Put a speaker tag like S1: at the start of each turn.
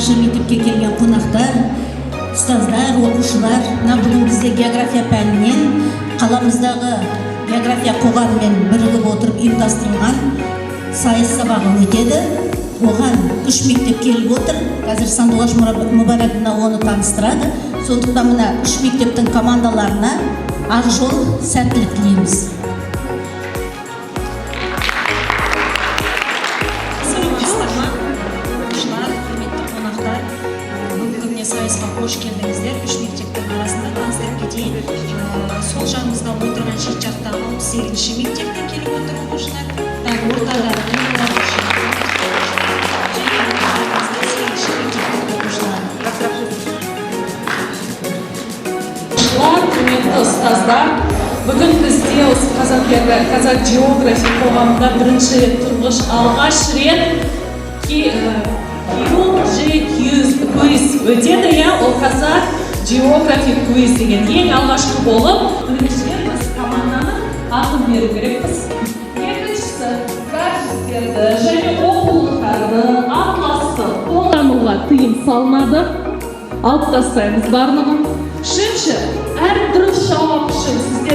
S1: Барышы мектепке келген қонақтар, ұстаздар, оқушылар, бүгін бізде география пәнінен қаламыздағы география қоғамымен бірігіп отырып ұйымдастырылған сайыс сабағы өтеді. Оған 3 мектеп келіп отыр. Қазір Сандуғаш Мұбараковна оны таныстырады. Сондықтан мына 3 мектептің командаларына ақ жол, сәттілік тілейміз.
S2: Сайысқа қош келдіңіздер. 3 мектептің арасында таныстырып кетейін. Сол жағымызда отырған шет жақта 68-ші мектептен келіп отыр оқушылар. Ортада құрметті ұстаздар, бүгін бізде осы қазақ география қоғамында бірінші рет тұңғыш алғаш рет квиз өтеді, ол қазақ география квиз деген ең алғашқы болып, біріншіден біз команданың атын беру керекпіз. Екіншісі, гаджеттерді және оқулықтарды, атласты қолдануға тыйым салынады, алып тастаймыз барлығын. Үшінші, әр дұрыс жауап үшін сіздер